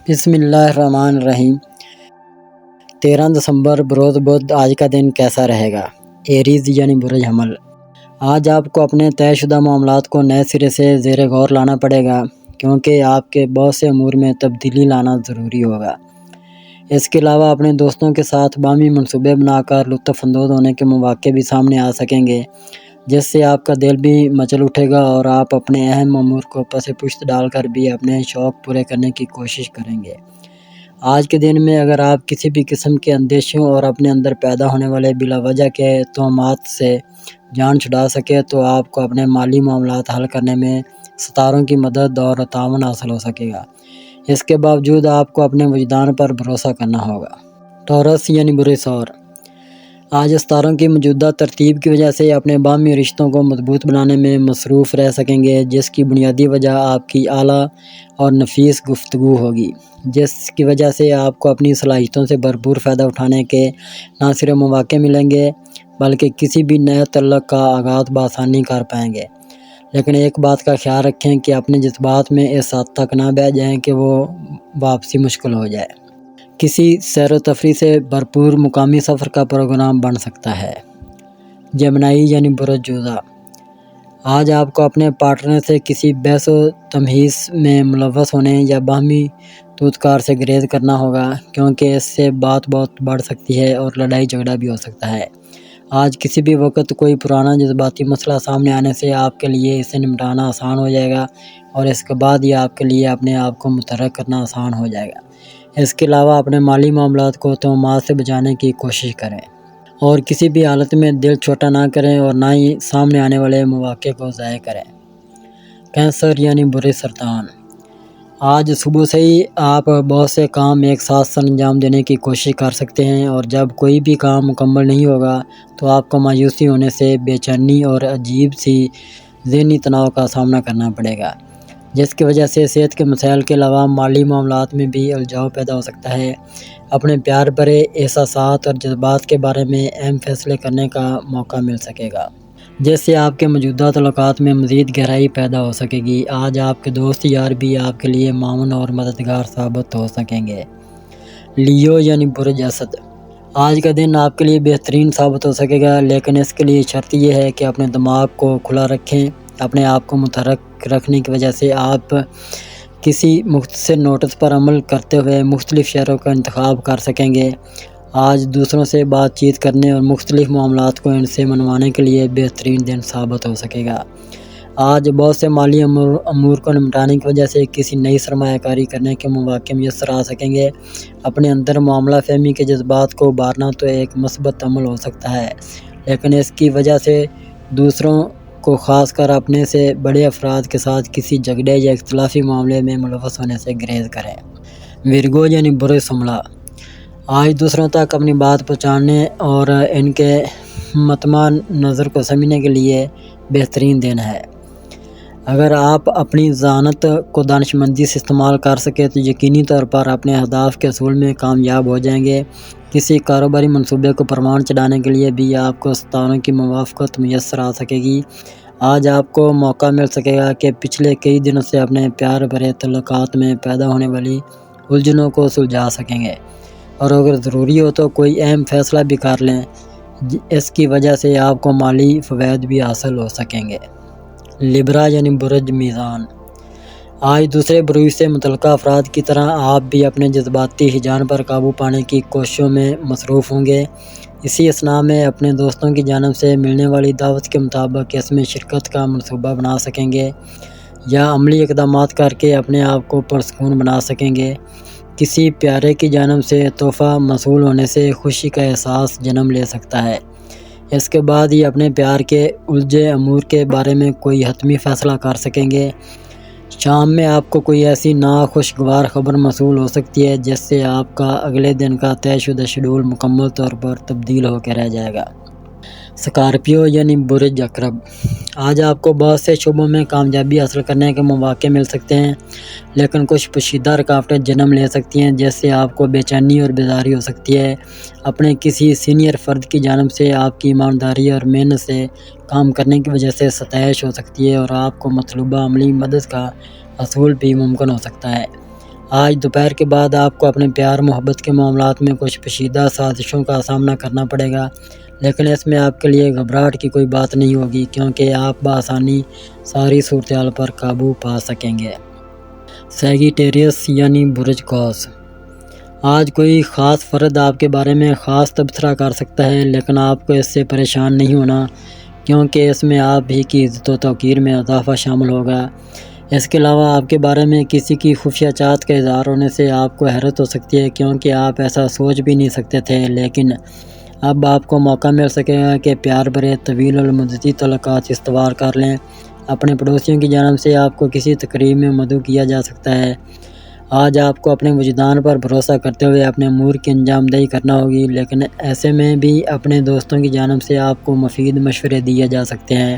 بسم اللہ الرحمن الرحیم۔ 13 دسمبر بروز بدھ آج کا دن کیسا رہے گا؟ ایریز یعنی برج حمل۔ آج آپ کو اپنے طے شدہ معاملات کو نئے سرے سے زیر غور لانا پڑے گا، کیونکہ آپ کے بہت سے امور میں تبدیلی لانا ضروری ہوگا۔ اس کے علاوہ اپنے دوستوں کے ساتھ باہمی منصوبے بنا کر لطف اندوز ہونے کے مواقع بھی سامنے آ سکیں گے، جس سے آپ کا دل بھی مچل اٹھے گا اور آپ اپنے اہم امور کو پس پشت ڈال کر بھی اپنے شوق پورے کرنے کی کوشش کریں گے۔ آج کے دن میں اگر آپ کسی بھی قسم کے اندیشوں اور اپنے اندر پیدا ہونے والے بلا وجہ کے توہمات سے جان چھڑا سکے تو آپ کو اپنے مالی معاملات حل کرنے میں ستاروں کی مدد اور تعاون حاصل ہو سکے گا۔ اس کے باوجود آپ کو اپنے وجدان پر بھروسہ کرنا ہوگا۔ ٹورس یعنی برے سور۔ آج ستاروں کی موجودہ ترتیب کی وجہ سے اپنے باہمی رشتوں کو مضبوط بنانے میں مصروف رہ سکیں گے، جس کی بنیادی وجہ آپ کی اعلیٰ اور نفیس گفتگو ہوگی، جس کی وجہ سے آپ کو اپنی صلاحیتوں سے بھرپور فائدہ اٹھانے کے نہ صرف مواقع ملیں گے بلکہ کسی بھی نئے تعلق کا آغاز بآسانی کر پائیں گے۔ لیکن ایک بات کا خیال رکھیں کہ اپنے جذبات میں اس حد تک نہ بہہ جائیں کہ وہ واپسی مشکل ہو جائے۔ کسی سیر و تفریح سے بھرپور مقامی سفر کا پروگرام بن سکتا ہے۔ جمنائی یعنی برج جوزا۔ آج آپ کو اپنے پارٹنر سے کسی بحث و تمہیس میں ملوث ہونے یا باہمی توطکار سے گریز کرنا ہوگا، کیونکہ اس سے بات بہت بڑھ سکتی ہے اور لڑائی جھگڑا بھی ہو سکتا ہے۔ آج کسی بھی وقت کوئی پرانا جذباتی مسئلہ سامنے آنے سے آپ کے لیے اسے نمٹانا آسان ہو جائے گا اور اس کے بعد یہ آپ کے لیے اپنے آپ کو متحرک کرنا آسان ہو جائے گا۔ اس کے علاوہ اپنے مالی معاملات کو توہمات سے بچانے کی کوشش کریں اور کسی بھی حالت میں دل چھوٹا نہ کریں اور نہ ہی سامنے آنے والے مواقع کو ضائع کریں۔ کینسر یعنی برے سرطان۔ آج صبح سے ہی آپ بہت سے کام ایک ساتھ سر انجام دینے کی کوشش کر سکتے ہیں اور جب کوئی بھی کام مکمل نہیں ہوگا تو آپ کو مایوسی ہونے سے بے چینی اور عجیب سی ذہنی تناؤ کا سامنا کرنا پڑے گا، جس کی وجہ سے صحت کے مسائل کے علاوہ مالی معاملات میں بھی الجھاؤ پیدا ہو سکتا ہے۔ اپنے پیار بھرے احساسات اور جذبات کے بارے میں اہم فیصلے کرنے کا موقع مل سکے گا، جس سے آپ کے موجودہ تعلقات میں مزید گہرائی پیدا ہو سکے گی۔ آج آپ کے دوست یار بھی آپ کے لیے معاون اور مددگار ثابت ہو سکیں گے۔ لیو یعنی برج اسد۔ آج کا دن آپ کے لیے بہترین ثابت ہو سکے گا، لیکن اس کے لیے شرط یہ ہے کہ اپنے دماغ کو کھلا رکھیں۔ اپنے آپ کو متحرک رکھنے کی وجہ سے آپ کسی مختصر نوٹس پر عمل کرتے ہوئے مختلف شہروں کا انتخاب کر سکیں گے۔ آج دوسروں سے بات چیت کرنے اور مختلف معاملات کو ان سے منوانے کے لیے بہترین دن ثابت ہو سکے گا۔ آج بہت سے مالی امور کو نمٹانے کی وجہ سے کسی نئی سرمایہ کاری کرنے کے مواقع میسر آ سکیں گے۔ اپنے اندر معاملہ فہمی کے جذبات کو ابھارنا تو ایک مثبت عمل ہو سکتا ہے، لیکن اس کی وجہ سے دوسروں کو خاص کر اپنے سے بڑے افراد کے ساتھ کسی جھگڑے یا اختلافی معاملے میں ملوث ہونے سے گریز کریں۔ ورگو یعنی برج سملا۔ آج دوسروں تک اپنی بات پہنچانے اور ان کے مطمع نظر کو سمجھنے کے لیے بہترین دن ہے۔ اگر آپ اپنی ذہانت کو دانشمندی سے استعمال کر سکیں تو یقینی طور پر اپنے اہداف کے حصول میں کامیاب ہو جائیں گے۔ کسی کاروباری منصوبے کو پروان چڑھانے کے لیے بھی آپ کو ستاروں کی موافقت میسر آ سکے گی۔ آج آپ کو موقع مل سکے گا کہ پچھلے کئی دنوں سے اپنے پیار بھرے تعلقات میں پیدا ہونے والی الجھنوں کو سلجھا سکیں گے اور اگر ضروری ہو تو کوئی اہم فیصلہ بھی کر لیں۔ اس کی وجہ سے آپ کو مالی فوائد بھی حاصل ہو سکیں گے۔ لیبرا یعنی برج میزان۔ آج دوسرے بروج سے متعلقہ افراد کی طرح آپ بھی اپنے جذباتی ہیجان پر قابو پانے کی کوششوں میں مصروف ہوں گے۔ اسی اثناء میں اپنے دوستوں کی جانب سے ملنے والی دعوت کے مطابق اس میں شرکت کا منصوبہ بنا سکیں گے یا عملی اقدامات کر کے اپنے آپ کو پرسکون بنا سکیں گے۔ کسی پیارے کی جانب سے تحفہ موصول ہونے سے خوشی کا احساس جنم لے سکتا ہے۔ اس کے بعد ہی اپنے پیار کے الجھے امور کے بارے میں کوئی حتمی فیصلہ کر سکیں گے۔ شام میں آپ کو کوئی ایسی ناخوشگوار خبر موصول ہو سکتی ہے جس سے آپ کا اگلے دن کا طے شدہ شیڈول مکمل طور پر تبدیل ہو کے رہ جائے گا۔ اسکارپیو یعنی برج عقرب۔ آج آپ کو بہت سے شعبوں میں کامیابی حاصل کرنے کے مواقع مل سکتے ہیں، لیکن کچھ پوشیدہ رکاوٹیں جنم لے سکتی ہیں جس سے آپ کو بے چینی اور بیزاری ہو سکتی ہے۔ اپنے کسی سینئر فرد کی جانب سے آپ کی ایمانداری اور محنت سے کام کرنے کی وجہ سے ستائش ہو سکتی ہے اور آپ کو مطلوبہ عملی مدد کا حصول بھی ممکن ہو سکتا ہے۔ آج دوپہر کے بعد آپ کو اپنے پیار محبت کے معاملات میں کچھ پیچیدہ سازشوں کا سامنا کرنا پڑے گا، لیکن اس میں آپ کے لیے گھبراہٹ کی کوئی بات نہیں ہوگی، کیونکہ آپ بآسانی ساری صورتحال پر قابو پا سکیں گے۔ سیگیٹیریس یعنی برج قوس۔ آج کوئی خاص فرد آپ کے بارے میں خاص تبصرہ کر سکتا ہے، لیکن آپ کو اس سے پریشان نہیں ہونا، کیونکہ اس میں آپ ہی کی عزت و توقیر میں اضافہ شامل ہوگا۔ اس کے علاوہ آپ کے بارے میں کسی کی خفیہ چاہت کا اظہار ہونے سے آپ کو حیرت ہو سکتی ہے، کیونکہ آپ ایسا سوچ بھی نہیں سکتے تھے، لیکن اب آپ کو موقع مل سکے گا کہ پیار بھرے طویل المدتی تعلقات استوار کر لیں۔ اپنے پڑوسیوں کی جانب سے آپ کو کسی تقریب میں مدعو کیا جا سکتا ہے۔ آج آپ کو اپنے وجدان پر بھروسہ کرتے ہوئے اپنے امور کی انجام دہی کرنا ہوگی، لیکن ایسے میں بھی اپنے دوستوں کی جانب سے آپ کو مفید مشورے دیے جا سکتے ہیں،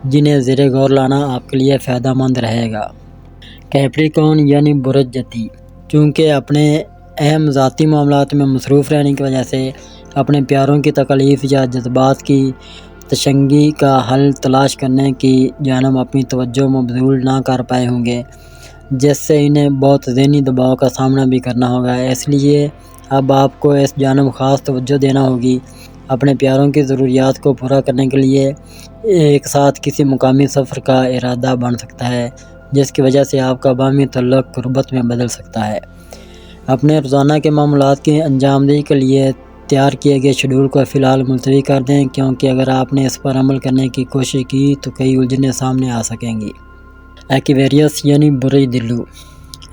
جنہیں زیر غور لانا آپ کے لیے فائدہ مند رہے گا۔ کیپریکون یعنی برج جدی۔ چونکہ اپنے اہم ذاتی معاملات میں مصروف رہنے کی وجہ سے اپنے پیاروں کی تکالیف یا جذبات کی تشنگی کا حل تلاش کرنے کی جانب اپنی توجہ مبذول نہ کر پائے ہوں گے، جس سے انہیں بہت ذہنی دباؤ کا سامنا بھی کرنا ہوگا۔ اس لیے اب آپ کو اس جانب خاص توجہ دینا ہوگی۔ اپنے پیاروں کی ضروریات کو پورا کرنے کے لیے ایک ساتھ کسی مقامی سفر کا ارادہ بن سکتا ہے، جس کی وجہ سے آپ کا باہمی تعلق قربت میں بدل سکتا ہے۔ اپنے روزانہ کے معاملات کی انجام دہی کے لیے تیار کیے گئے شیڈول کو فی الحال ملتوی کر دیں، کیونکہ اگر آپ نے اس پر عمل کرنے کی کوشش کی تو کئی الجھنیں سامنے آ سکیں گی۔ ایکویریس یعنی برج دلو۔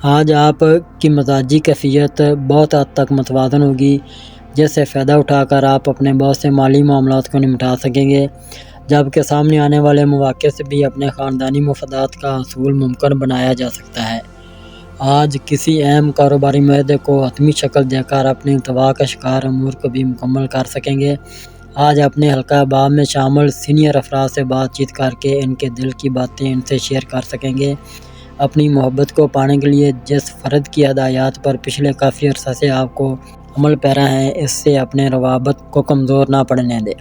آج آپ کی مزاجی کیفیت بہت حد تک متوازن ہوگی، جس سے فائدہ اٹھا کر آپ اپنے بہت سے مالی معاملات کو نمٹا سکیں گے، جبکہ سامنے آنے والے مواقع سے بھی اپنے خاندانی مفادات کا حصول ممکن بنایا جا سکتا ہے۔ آج کسی اہم کاروباری معاہدے کو حتمی شکل دے کر اپنے التوا کا شکار امور کو بھی مکمل کر سکیں گے۔ آج اپنے حلقہ احباب میں شامل سینئر افراد سے بات چیت کر کے ان کے دل کی باتیں ان سے شیئر کر سکیں گے۔ اپنی محبت کو پانے کے لیے جس فرد کی ہدایات پر پچھلے کافی عرصہ سے آپ کو عمل پیرا ہیں، اس سے اپنے روابط کو کمزور نہ پڑنے دیں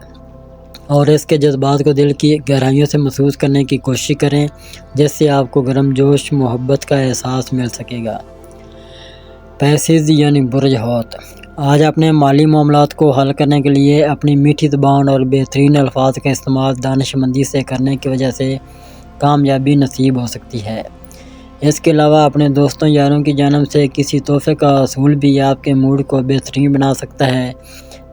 اور اس کے جذبات کو دل کی گہرائیوں سے محسوس کرنے کی کوشش کریں، جس سے آپ کو گرم جوش محبت کا احساس مل سکے گا۔ پیسز یعنی برج حوت۔ آج اپنے مالی معاملات کو حل کرنے کے لیے اپنی میٹھی زبان اور بہترین الفاظ کا استعمال دانش مندی سے کرنے کی وجہ سے کامیابی نصیب ہو سکتی ہے۔ اس کے علاوہ اپنے دوستوں یاروں کی جانب سے کسی تحفے کا حصول بھی آپ کے موڈ کو بہترین بنا سکتا ہے۔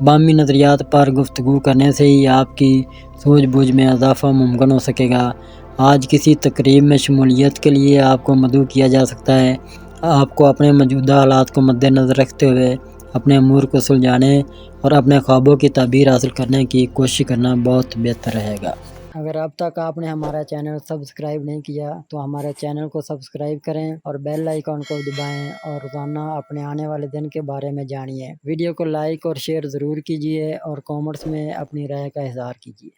باہمی نظریات پر گفتگو کرنے سے ہی آپ کی سوجھ بوجھ میں اضافہ ممکن ہو سکے گا۔ آج کسی تقریب میں شمولیت کے لیے آپ کو مدعو کیا جا سکتا ہے۔ آپ کو اپنے موجودہ حالات کو مد نظر رکھتے ہوئے اپنے امور کو سلجھانے اور اپنے خوابوں کی تعبیر حاصل کرنے کی کوشش کرنا بہت بہتر رہے گا۔ اگر اب تک آپ نے ہمارا چینل سبسکرائب نہیں کیا تو ہمارے چینل کو سبسکرائب کریں اور بیل آئیکن کو دبائیں اور روزانہ اپنے آنے والے دن کے بارے میں جانیے۔ ویڈیو کو لائک اور شیئر ضرور کیجیے اور کامنٹس میں اپنی رائے کا اظہار کیجیے۔